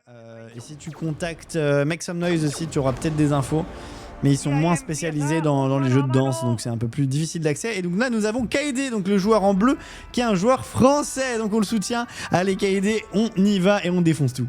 Et si tu contactes Make Some Noise aussi, tu auras peut-être des infos. Mais ils sont moins spécialisés dans les jeux de danse, donc c'est un peu plus difficile d'accès. Et donc là, nous avons Kaede, donc le joueur en bleu, qui est un joueur français. Donc on le soutient. Allez Kaede, on y va et on défonce tout.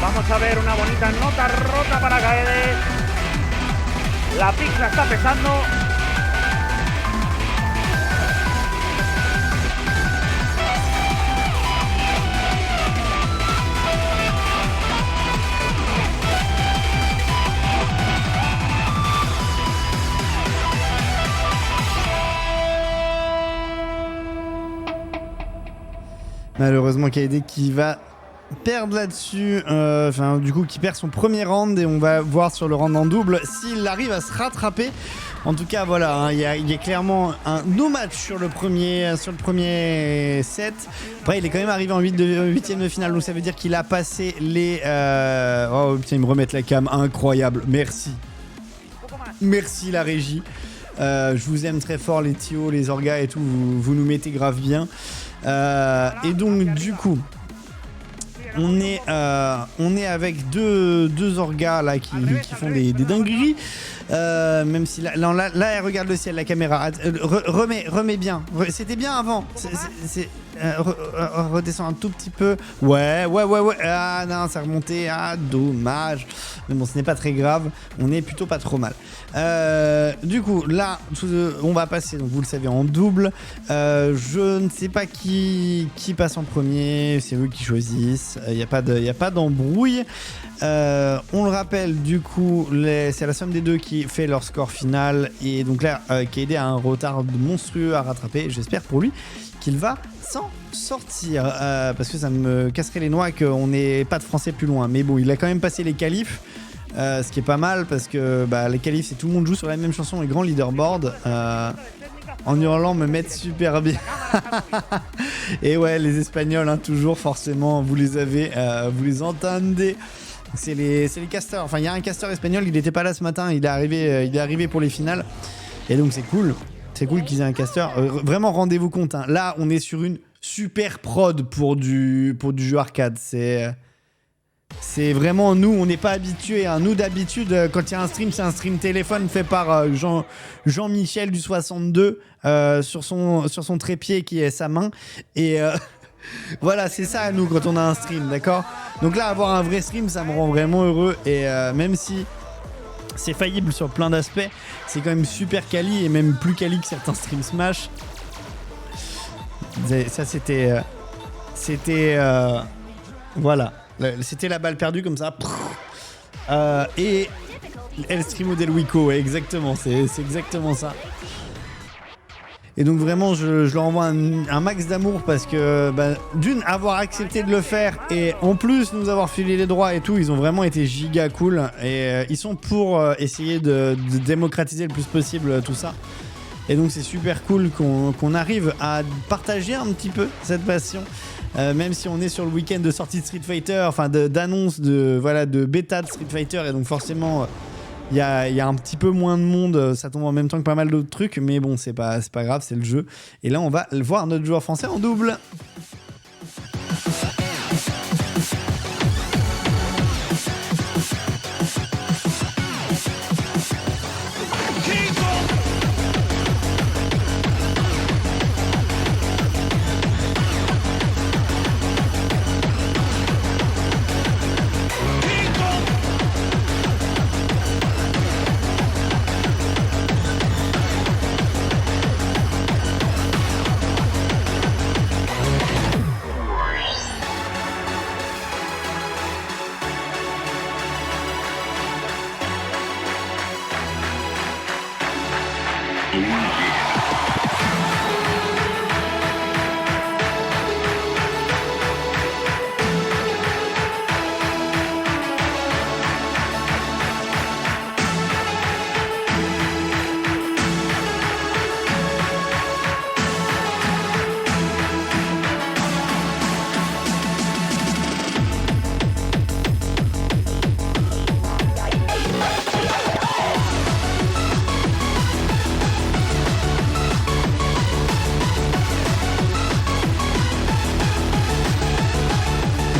Vamos a ver una bonita nota rota para Kaede. La pizza está pesando. Malheureusement Kaede qui va perdre là-dessus, du coup qui perd son premier round, et on va voir sur le round en double s'il arrive à se rattraper. En tout cas voilà, il y a clairement un no match sur le premier set. Après il est quand même arrivé en huitième de finale, donc ça veut dire qu'il a passé les... Oh putain, ils me remettent la cam, incroyable, merci la régie. Je vous aime très fort, les Tio, les Orgas et tout, vous nous mettez grave bien. Et donc du coup on est avec deux orgas là qui font des dingueries, même si là elle regarde le ciel, la caméra. Remets bien, c'était bien avant. Redescend un tout petit peu. Ouais. Ah non, ça remontait. Ah, dommage. Mais bon, ce n'est pas très grave. On est plutôt pas trop mal. Du coup, là, on va passer, donc vous le savez, en double. Je ne sais pas qui passe en premier. C'est eux qui choisissent. Il n'y a pas d'embrouille. On le rappelle, du coup, c'est la somme des deux qui fait leur score final. Et donc là, Kaede a un retard monstrueux à rattraper. J'espère pour lui qu'il va s'en sortir, parce que ça me casserait les noix qu'on n'ait pas de français plus loin. Mais bon, il a quand même passé les qualifs, ce qui est pas mal, parce que les qualifs, c'est tout le monde joue sur la même chanson et grand leaderboard. En hurlant, me mettre super bien. Et ouais, les Espagnols, hein, toujours forcément, vous les avez, vous les entendez. C'est les casters. Enfin, il y a un caster espagnol, il n'était pas là ce matin, il est arrivé pour les finales. Et donc c'est cool. C'est cool qu'ils aient un caster. Vraiment, rendez-vous compte. Hein. Là, on est sur une super prod pour du jeu arcade. C'est vraiment nous. On n'est pas habitués. Hein. Nous, d'habitude, quand il y a un stream, c'est un stream téléphone fait par Jean-Michel du 62 sur son trépied qui est sa main. Et voilà, c'est ça à nous quand on a un stream, d'accord ? Donc là, avoir un vrai stream, ça me rend vraiment heureux. Et même si c'est faillible sur plein d'aspects, c'est quand même super quali, et même plus quali que certains stream Smash. Ça c'était voilà, c'était la balle perdue comme ça. Et El Streamo del Wico, ouais, exactement, c'est exactement ça. Et donc vraiment je leur envoie un max d'amour, parce que d'une, avoir accepté de le faire, et en plus nous avoir filé les droits et tout, ils ont vraiment été giga cool, et ils sont pour essayer de démocratiser le plus possible tout ça. Et donc c'est super cool qu'on arrive à partager un petit peu cette passion, même si on est sur le week-end de sortie de Street Fighter, enfin d'annonce de bêta de Street Fighter, et donc forcément il y a un petit peu moins de monde, ça tombe en même temps que pas mal d'autres trucs, mais bon, c'est pas grave, c'est le jeu. Et là, on va voir notre joueur français en double.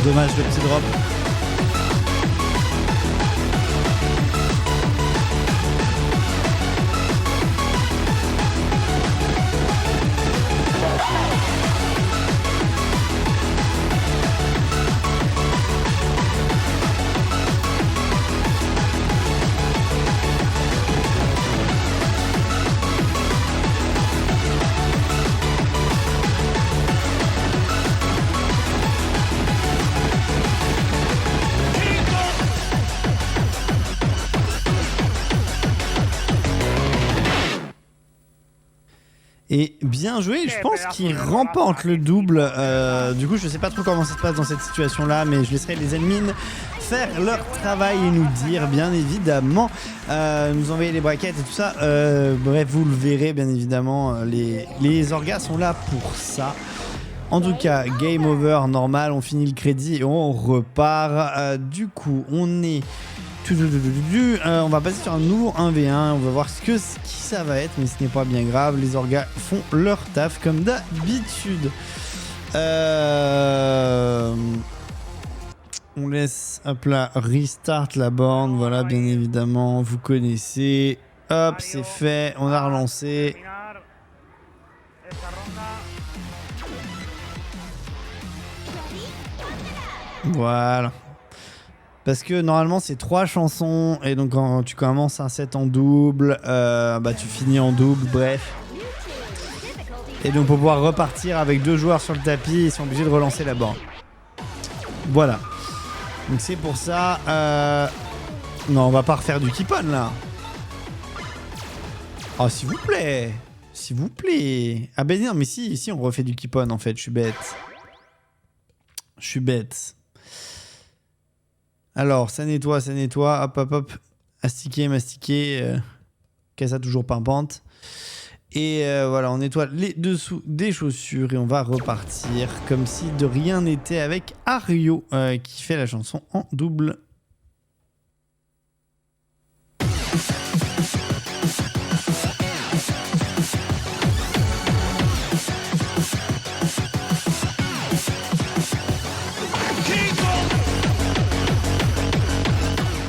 Dommage le petit drop. Et bien joué, je pense qu'il remporte le double. Du coup, je sais pas trop comment ça se passe dans cette situation-là, mais je laisserai les admins faire leur travail et nous dire, bien évidemment, nous envoyer les brackets et tout ça. Bref, vous le verrez, bien évidemment, les orgas sont là pour ça. En tout cas, game over, normal, on finit le crédit et on repart. Du coup, on est... on va passer sur un nouveau 1v1, on va voir qui ça va être, mais ce n'est pas bien grave, les orgas font leur taf comme d'habitude. On laisse, hop là, restart la borne, voilà, bien évidemment, vous connaissez. Hop, c'est fait, on a relancé. Voilà. Parce que normalement c'est 3 chansons et donc quand tu commences un set en double, tu finis en double, bref. Et donc pour pouvoir repartir avec 2 joueurs sur le tapis, ils sont obligés de relancer la borne. Voilà. Donc c'est pour ça. Non, on va pas refaire du keep-on là. Oh s'il vous plaît. S'il vous plaît. Ah ben non mais si on refait du keep-on en fait, je suis bête. Je suis bête. Alors, ça nettoie, hop, mastiquer, cassa toujours pimpante. Et voilà, on nettoie les dessous des chaussures et on va repartir comme si de rien n'était avec Ario qui fait la chanson en double.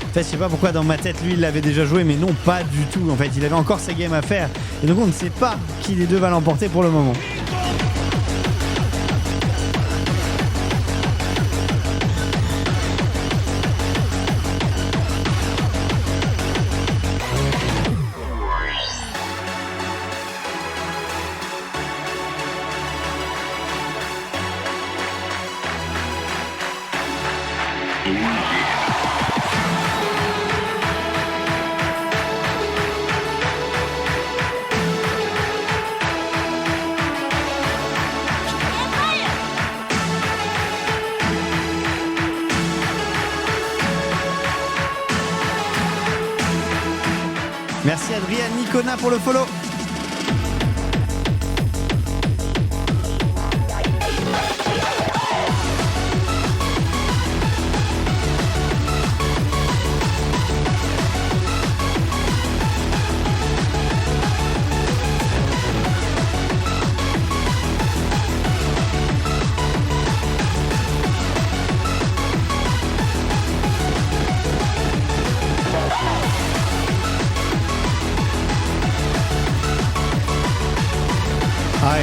En fait, je sais pas pourquoi dans ma tête, lui, il l'avait déjà joué, mais non, pas du tout. En fait, il avait encore sa game à faire. Et donc, on ne sait pas qui des deux va l'emporter pour le moment. Merci Adrien Nicona pour le follow.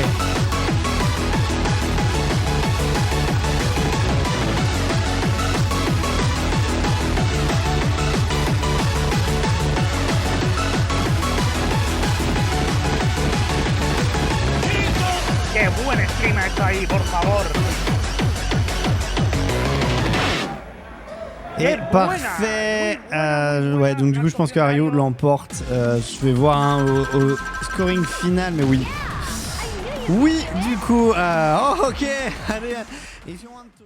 carré. Qué buen stream ha hecho ahí, por favor. Et parfait. Ouais, donc du coup, je pense que Hario l'emporte. Je vais voir au scoring final, mais oui. Oui, du coup. Oh, ok. Allez. If you want to